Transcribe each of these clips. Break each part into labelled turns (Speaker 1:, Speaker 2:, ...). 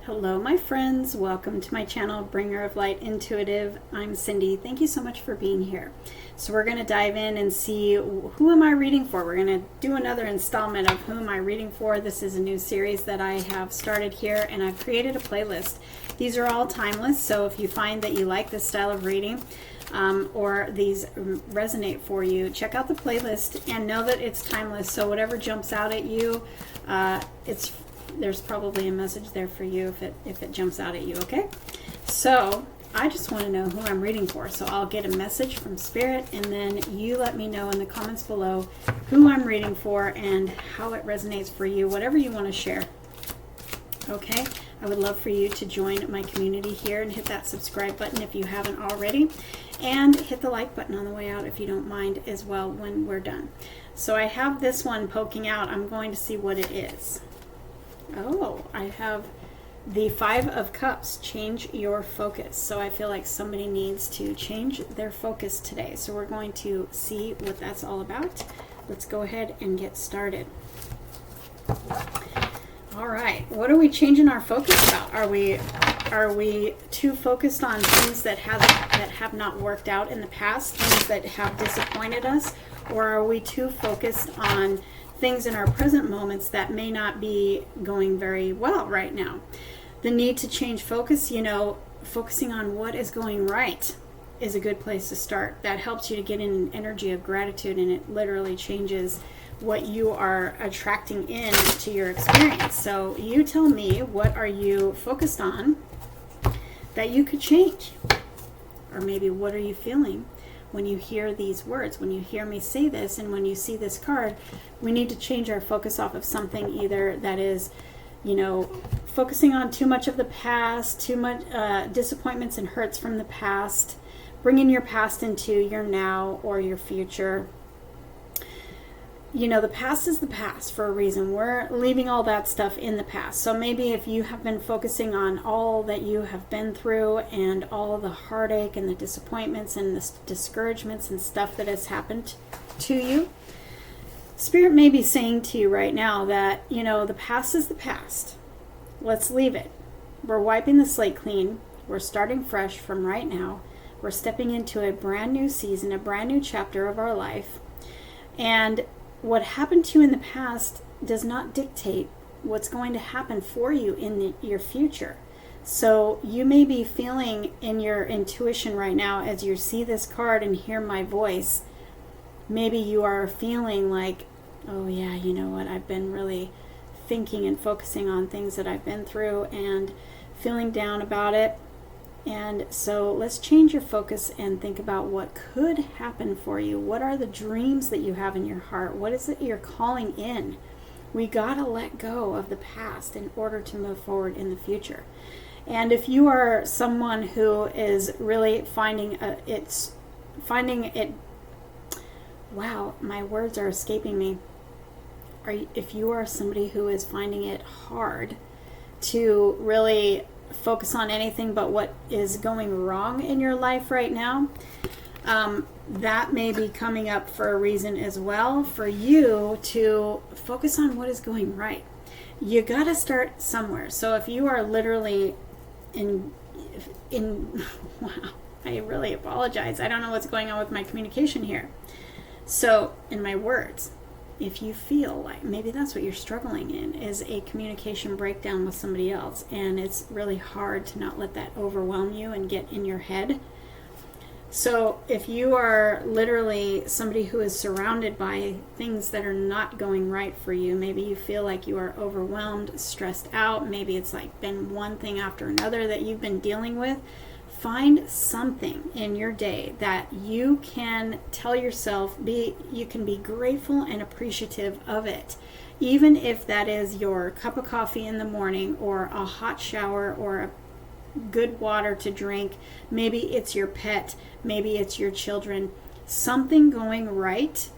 Speaker 1: Hello, my friends. Welcome to my channel, Bringer of Light Intuitive. I'm Cindy. Thank you so much for being here. So we're going to dive in and see who am I reading for. We're going to do another installment of Who Am I Reading For. This is a new series that I have started here, and I've created a playlist. These are all timeless, so if you find that you like this style of reading, or these resonate for you, check out the playlist and know that it's timeless. So whatever jumps out at you, there's probably a message there for you if it jumps out at you, okay? So I just want to know who I'm reading for. So I'll get a message from Spirit, and then you let me know in the comments below who I'm reading for and how it resonates for you, whatever you want to share. Okay? I would love for you to join my community here and hit that subscribe button if you haven't already, and hit the like button on the way out if you don't mind as well when we're done. So I have this one poking out. I'm going to see what it is. Oh, I have the Five of Cups, change your focus. So I feel like somebody needs to change their focus today. So we're going to see what that's all about. Let's go ahead and get started. All right, what are we changing our focus about? Are we too focused on things that have not worked out in the past, things that have disappointed us, or are we too focused on things in our present moments that may not be going very well right now? The need to change focus, focusing on what is going right is a good place to start. That helps you to get in an energy of gratitude, and it literally changes what you are attracting in to your experience. So you tell me, what are you focused on that you could change? Or maybe what are you feeling when you hear these words, when you hear me say this, and when you see this card? We need to change our focus off of something either that is, focusing on too much of the past, too much disappointments and hurts from the past, bringing your past into your now or your future. The past is the past for a reason. We're leaving all that stuff in the past. So maybe if you have been focusing on all that you have been through and all the heartache and the disappointments and the discouragements and stuff that has happened to you, Spirit may be saying to you right now that, the past is the past. Let's leave it. We're wiping the slate clean. We're starting fresh from right now. We're stepping into a brand new season, a brand new chapter of our life. And what happened to you in the past does not dictate what's going to happen for you in your future. So you may be feeling in your intuition right now as you see this card and hear my voice. Maybe you are feeling like, oh yeah, you know what, I've been really thinking and focusing on things that I've been through and feeling down about it. And so let's change your focus and think about what could happen for you. What are the dreams that you have in your heart? What is it you're calling in? We gotta let go of the past in order to move forward in the future. And if you are someone who is really finding it, wow, my words are escaping me. If you are somebody who is finding it hard to really focus on anything but what is going wrong in your life right now, that may be coming up for a reason as well, for you to focus on what is going right. You got to start somewhere. So if you are literally in wow, I really apologize. I don't know what's going on with my communication here. So in my words, if you feel like maybe that's what you're struggling in, is a communication breakdown with somebody else, and it's really hard to not let that overwhelm you and get in your head. So if you are literally somebody who is surrounded by things that are not going right for you, maybe you feel like you are overwhelmed, stressed out, maybe it's like been one thing after another that you've been dealing with, find something in your day that you can tell yourself, you can be grateful and appreciative of it. Even if that is your cup of coffee in the morning, or a hot shower, or a good water to drink. Maybe it's your pet, maybe it's your children. Something going right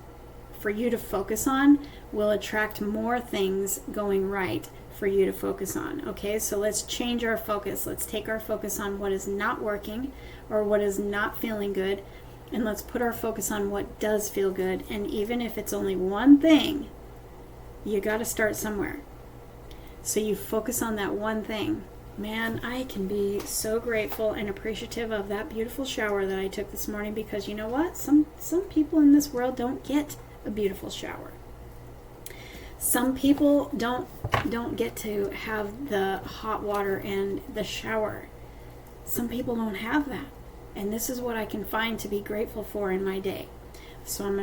Speaker 1: for you to focus on will attract more things going right for you to focus on. Okay, so let's change our focus. Let's take our focus on what is not working or what is not feeling good, and let's put our focus on what does feel good. And even if it's only one thing, you got to start somewhere. So you focus on that one thing Man, I can be so grateful and appreciative of that beautiful shower that I took this morning, because you know what? Some people in this world don't get a beautiful shower. Some people don't get to have the hot water and the shower. Some people don't have that. And this is what I can find to be grateful for in my day. So I'm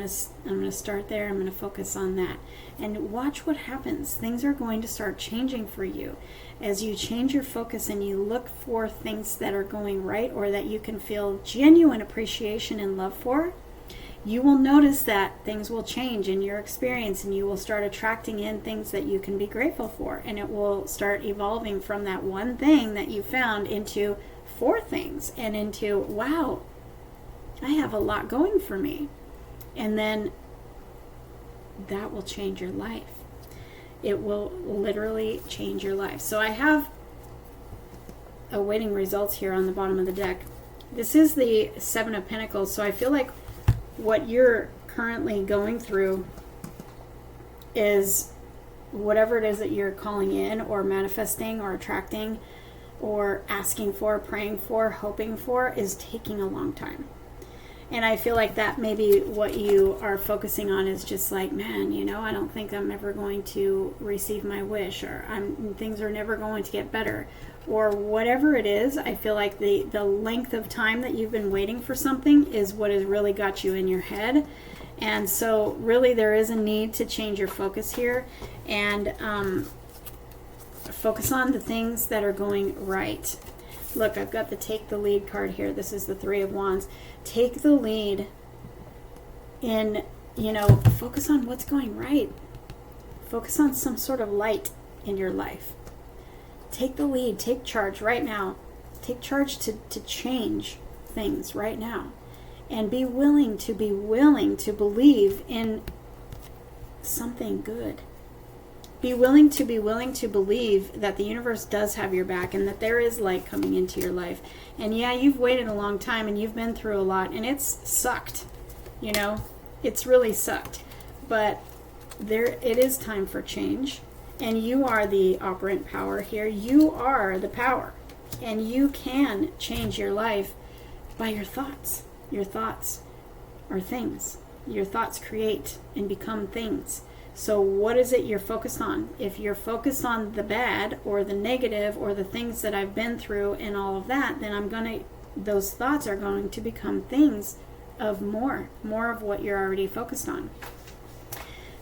Speaker 1: gonna start there. I'm gonna focus on that and watch what happens. Things are going to start changing for you as you change your focus and you look for things that are going right, or that you can feel genuine appreciation and love for. You will notice that things will change in your experience, and you will start attracting in things that you can be grateful for, and it will start evolving from that one thing that you found into 4 things, and into, wow, I have a lot going for me. And then that will change your life. It will literally change your life. So I have awaiting results here on the bottom of the deck. This is the 7 of Pentacles. So I feel like what you're currently going through is whatever it is that you're calling in or manifesting or attracting or asking for, praying for, hoping for, is taking a long time. And I feel like that maybe what you are focusing on is just like, man, you know, I don't think I'm ever going to receive my wish, or things are never going to get better, or whatever it is. I feel like the length of time that you've been waiting for something is what has really got you in your head. And so really there is a need to change your focus here and focus on the things that are going right. Look, I've got the Take the Lead card here. This is the 3 of Wands. Take the lead in, focus on what's going right. Focus on some sort of light in your life. Take the lead. Take charge right now. Take charge to change things right now. And be willing to believe in something good. Be willing to believe that the universe does have your back, and that there is light coming into your life. And yeah, you've waited a long time and you've been through a lot, and it's sucked. It's really sucked. But it is time for change. And you are the operant power here. You are the power. And you can change your life by your thoughts. Your thoughts are things. Your thoughts create and become things. So what is it you're focused on? If you're focused on the bad or the negative or the things that I've been through and all of that, then those thoughts are going to become things of more of what you're already focused on.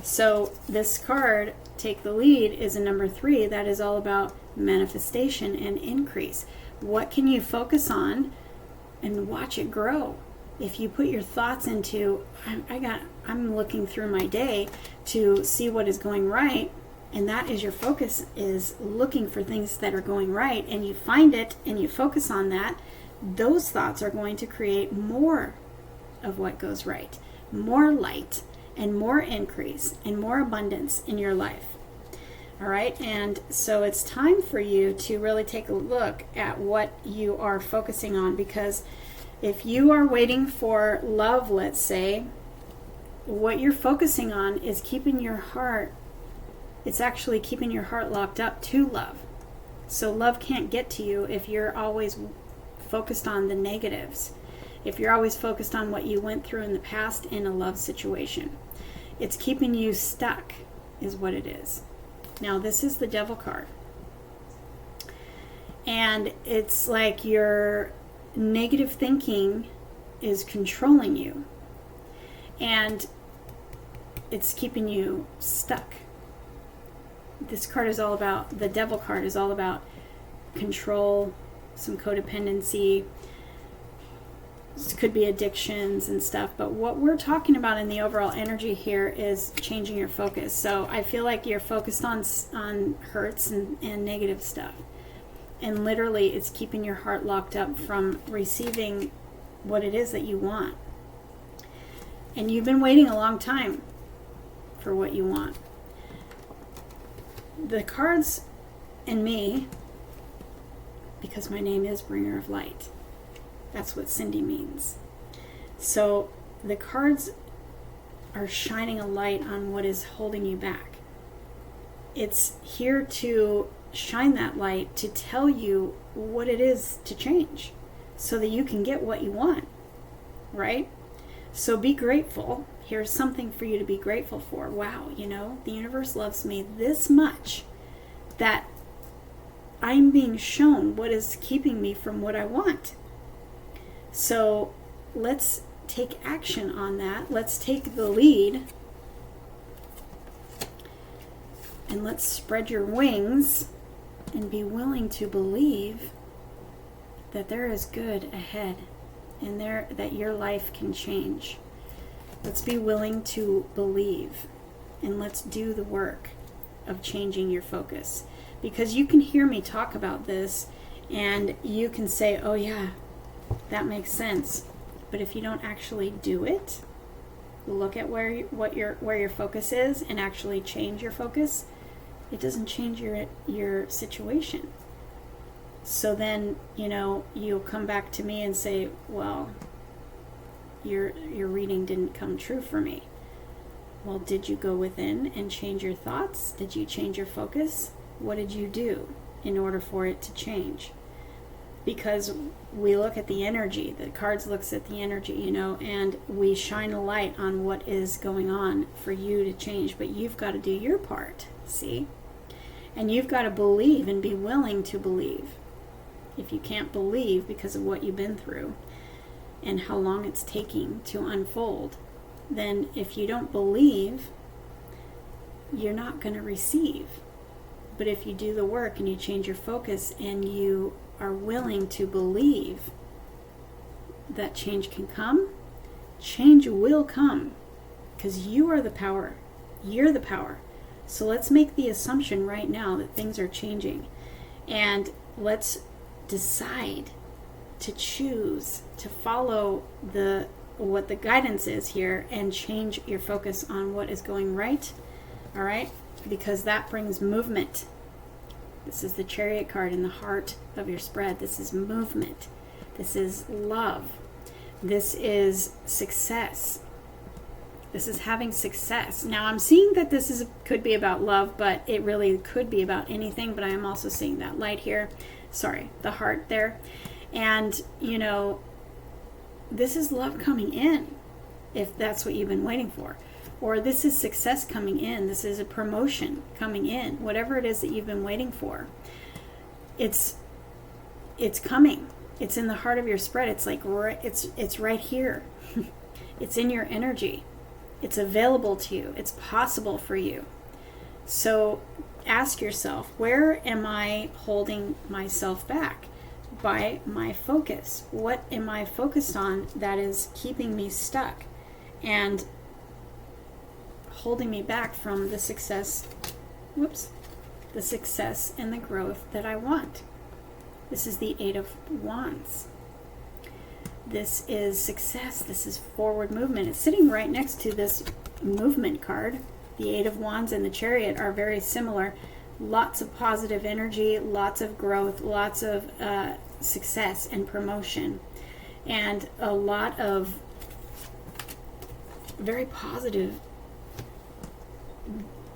Speaker 1: So this card, Take the Lead, is a number 3 that is all about manifestation and increase. What can you focus on and watch it grow? If you put your thoughts into, I'm looking through my day to see what is going right, and that is your focus, is looking for things that are going right, and you find it and you focus on that, those thoughts are going to create more of what goes right, more light and more increase and more abundance in your life. All right, and so it's time for you to really take a look at what you are focusing on, because if you are waiting for love, let's say, what you're focusing on is keeping your heart, it's actually keeping your heart locked up to love. So love can't get to you if you're always focused on the negatives, if you're always focused on what you went through in the past in a love situation. It's keeping you stuck, is what it is. Now, this is the Devil card. And it's like your negative thinking is controlling you, and it's keeping you stuck. This card is all about, the Devil card is all about control, some codependency. This could be addictions and stuff, but what we're talking about in the overall energy here is changing your focus. So I feel like you're focused on hurts and negative stuff. And literally, it's keeping your heart locked up from receiving what it is that you want. And you've been waiting a long time for what you want. The cards and me, because my name is Bringer of Light, that's what Cindy means. So the cards are shining a light on what is holding you back. It's here to shine that light to tell you what it is to change so that you can get what you want, right? So be grateful. Here's something for you to be grateful for. Wow, the universe loves me this much that I'm being shown what is keeping me from what I want. So let's take action on that. Let's take the lead. And let's spread your wings and be willing to believe that there is good ahead and that your life can change. Let's be willing to believe, and let's do the work of changing your focus. Because you can hear me talk about this and you can say, oh yeah, that makes sense. But if you don't actually do it, look at where your focus is and actually change your focus, it doesn't change your situation. So then, you'll come back to me and say, well, your reading didn't come true for me. Well, did you go within and change your thoughts? Did you change your focus? What did you do in order for it to change? Because we look at the energy, the cards looks at the energy, and we shine a light on what is going on for you to change. But you've got to do your part, see? And you've got to believe and be willing to believe. If you can't believe because of what you've been through and how long it's taking to unfold, then if you don't believe, you're not going to receive. But if you do the work and you change your focus and you are willing to believe that change can come, change will come, because you are the power. You're the power. So let's make the assumption right now that things are changing, and let's decide to choose to follow what the guidance is here and change your focus on what is going right. All right? Because that brings movement. This is the Chariot card in the heart of your spread. This is movement. This is love. This is success. This is having success. Now I'm seeing that this could be about love, but it really could be about anything. But I am also seeing that light here. Sorry, the heart there. And, this is love coming in, if that's what you've been waiting for. Or this is success coming in. This is a promotion coming in. Whatever it is that you've been waiting for, it's coming. It's in the heart of your spread. It's like it's right here. It's in your energy. It's available to you. It's possible for you. So ask yourself, where am I holding myself back by my focus? What am I focused on that is keeping me stuck and holding me back from the success and the growth that I want? This is the Eight of Wands. This is success. This is forward movement. It's sitting right next to this movement card. The Eight of Wands and the Chariot are very similar. Lots of positive energy, lots of growth, lots of success and promotion, and a lot of very positive,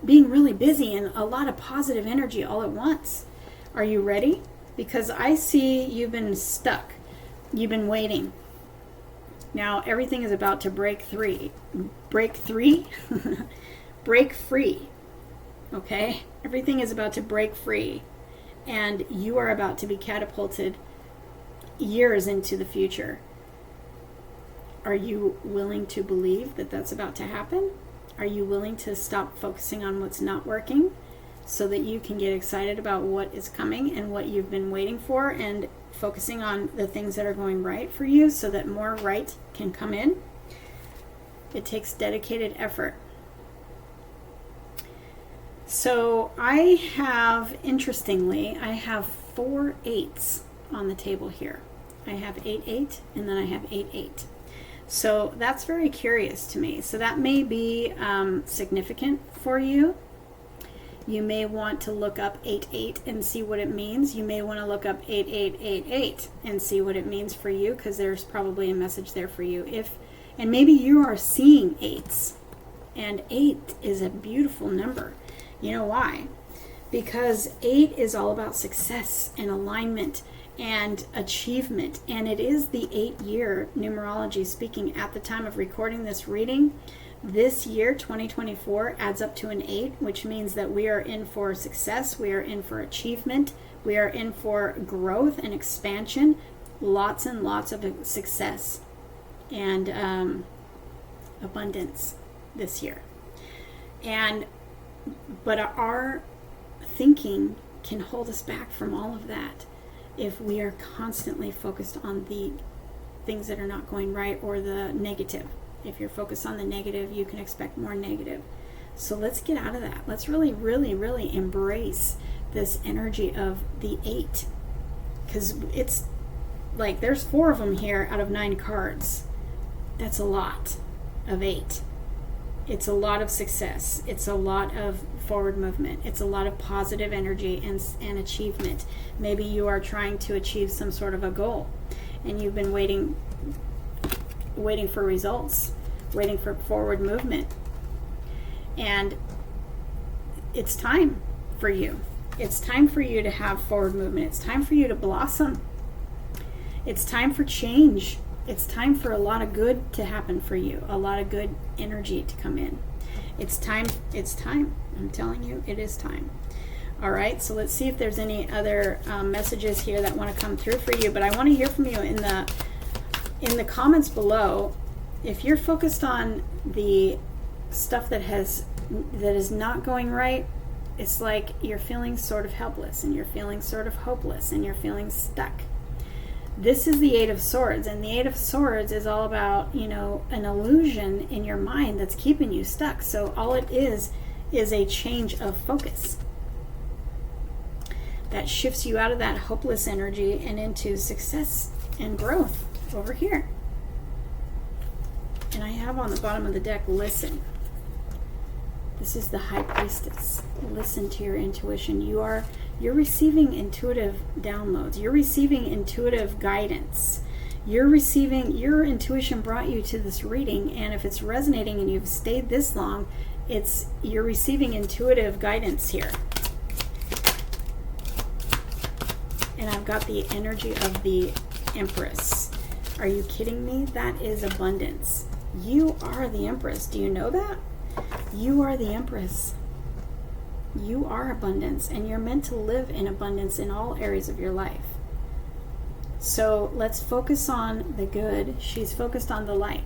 Speaker 1: being really busy and a lot of positive energy all at once. Are you ready? Because I see you've been stuck. You've been waiting. Now everything is about to break free. Break free? Break free. Okay? Everything is about to break free. And you are about to be catapulted years into the future. Are you willing to believe that that's about to happen? Are you willing to stop focusing on what's not working so that you can get excited about what is coming and what you've been waiting for, and focusing on the things that are going right for you so that more right can come in? It takes dedicated effort. So I have 4 8s on the table here. I have 8 8 and then I have 8 8. So that's very curious to me. So that may be significant for you. You may want to look up 8 8 and see what it means. You may want to look up 8 8 8 8 and see what it means for you, because there's probably a message there for you. And maybe you are seeing 8s, and 8 is a beautiful number. You know why? because 8 is all about success and alignment and achievement. And it is the 8-year numerology speaking at the time of recording this reading. This year, 2024, adds up to an 8, which means that we are in for success, we are in for achievement, we are in for growth and expansion, lots and lots of success and abundance this year. But our thinking can hold us back from all of that if we are constantly focused on the things that are not going right or the negative. If you're focused on the negative, you can expect more negative. So let's get out of that. Let's really, really, really embrace this energy of the 8. Because it's like there's 4 of them here out of 9 cards. That's a lot of 8. It's a lot of success. It's a lot of forward movement. It's a lot of positive energy and achievement. Maybe you are trying to achieve some sort of a goal and you've been waiting for results, waiting for forward movement. And it's time for you. It's time for you to have forward movement. It's time for you to blossom. It's time for change. It's time for a lot of good to happen for you, a lot of good energy to come in. It's time. It's time. I'm telling you, it is time. All right, so let's see if there's any other messages here that want to come through for you. But I want to hear from you in the comments below. If you're focused on the stuff that is not going right, it's like you're feeling sort of helpless and you're feeling sort of hopeless and you're feeling stuck. This is the 8 of Swords, and the 8 of Swords is all about, an illusion in your mind that's keeping you stuck. So all it is a change of focus that shifts you out of that hopeless energy and into success and growth over here. And I have on the bottom of the deck, listen. This is the High Priestess. Listen to your intuition. You're receiving intuitive downloads. You're receiving intuitive guidance. Your intuition brought you to this reading, and if it's resonating and you've stayed this long, you're receiving intuitive guidance here. And I've got the energy of the Empress. Are you kidding me? That is abundance. You are the Empress. Do you know that? You are the Empress. You are abundance, and you're meant to live in abundance in all areas of your life. So let's focus on the good. She's focused on the light.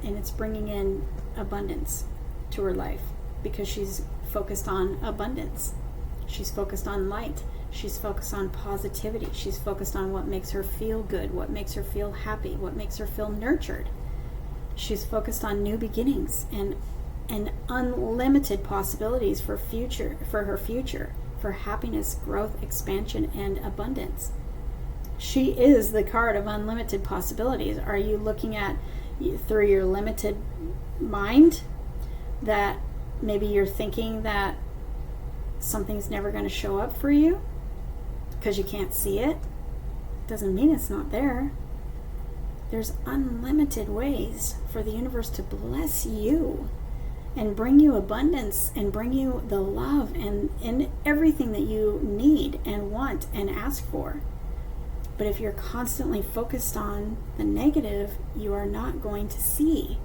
Speaker 1: And it's bringing in abundance to her life because she's focused on abundance. She's focused on light. She's focused on positivity. She's focused on what makes her feel good, what makes her feel happy, what makes her feel nurtured. She's focused on new beginnings and unlimited possibilities for her future, for happiness, growth, expansion, and abundance. She is the card of unlimited possibilities. Are you looking at through your limited mind that maybe you're thinking that something's never going to show up for you because you can't see it? Doesn't mean it's not there. There's unlimited ways for the universe to bless you and bring you abundance and bring you the love and everything that you need and want and ask for. But if you're constantly focused on the negative, you are not going to see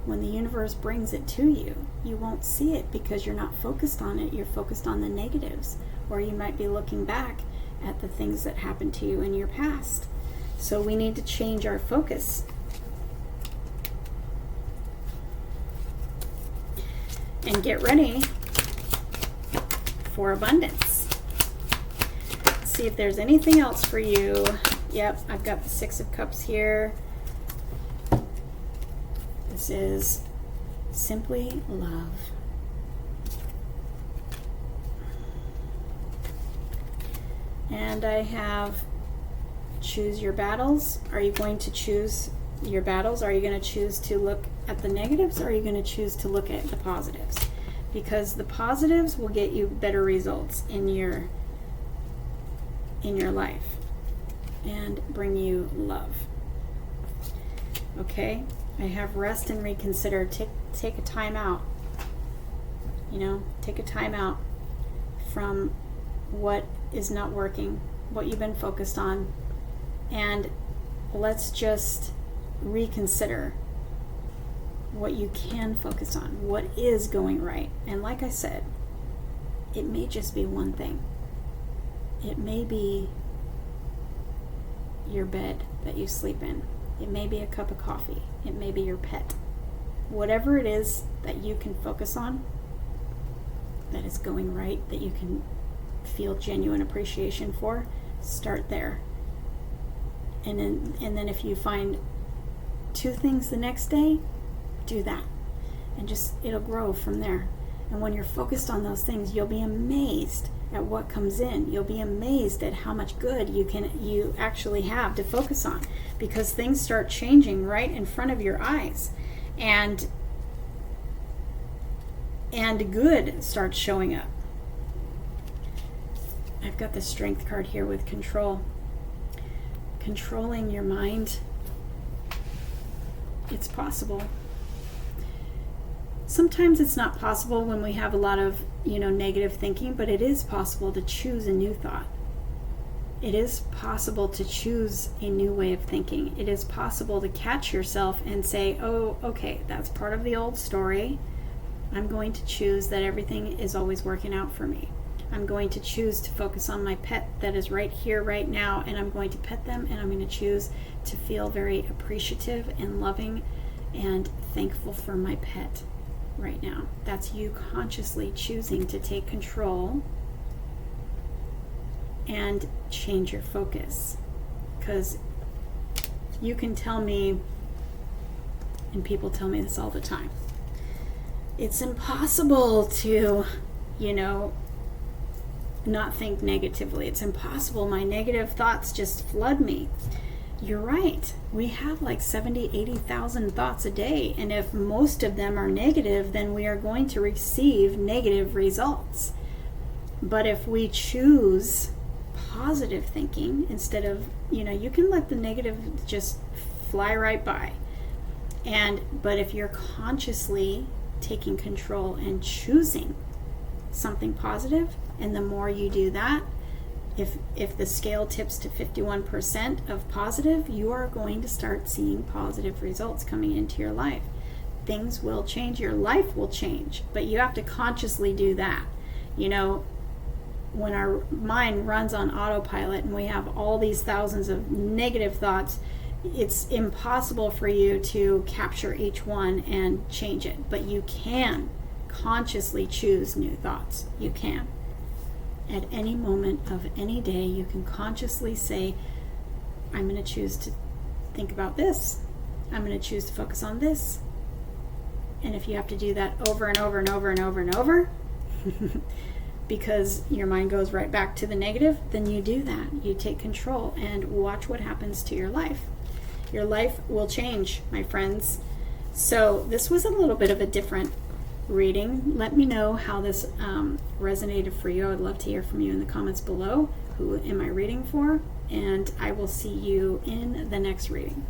Speaker 1: when the universe brings it to you. You won't see it because you're not focused on it. You're focused on the negatives, or you might be looking back at the things that happened to you in your past. So we need to change our focus. And get ready for abundance. Let's see if there's anything else for you. Yep, I've got the 6 of Cups here. This is simply love. And I have choose your battles. Are you going to choose your battles? Are you going to choose to look at the negatives, or are you going to choose to look at the positives? Because the positives will get you better results in your life and bring you love. Okay, I have rest and reconsider. Take a time out. Take a time out from what is not working, what you've been focused on, and let's just reconsider what you can focus on, what is going right. And like I said, it may just be one thing. It may be your bed that you sleep in. It may be a cup of coffee. It may be your pet. Whatever it is that you can focus on, that is going right, that you can feel genuine appreciation for, start there. And then if you find 2 things the next day, do that. And it'll grow from there. And when you're focused on those things, you'll be amazed at what comes in. You'll be amazed at how much good you actually have to focus on, because things start changing right in front of your eyes. And good starts showing up. I've got the Strength card here with control. Controlling your mind, it's possible. Sometimes it's not possible when we have a lot of, negative thinking, but it is possible to choose a new thought. It is possible to choose a new way of thinking. It is possible to catch yourself and say, oh, okay, that's part of the old story. I'm going to choose that everything is always working out for me. I'm going to choose to focus on my pet that is right here, right now, and I'm going to pet them, and I'm going to choose to feel very appreciative and loving and thankful for my pet right now. That's you consciously choosing to take control and change your focus. Because you can tell me, and people tell me this all the time, it's impossible to, not think negatively. It's impossible. My negative thoughts just flood me. You're right. We have like 70, 80,000 thoughts a day. And if most of them are negative, then we are going to receive negative results. But if we choose positive thinking instead of, you can let the negative just fly right by. But if you're consciously taking control and choosing something positive, and the more you do that, if the scale tips to 51% of positive, you are going to start seeing positive results coming into your life. Things will change, your life will change, but you have to consciously do that. When our mind runs on autopilot and we have all these thousands of negative thoughts, it's impossible for you to capture each one and change it. But you can consciously choose new thoughts. You can. At any moment of any day, you can consciously say, I'm going to choose to think about this. I'm going to choose to focus on this. And if you have to do that over and over and over and over and over, because your mind goes right back to the negative, then you do that. You take control and watch what happens to your life. Your life will change, my friends. So this was a little bit of a different reading. Let me know how this resonated for you. I would love to hear from you in the comments below. Who am I reading for? And I will see you in the next reading.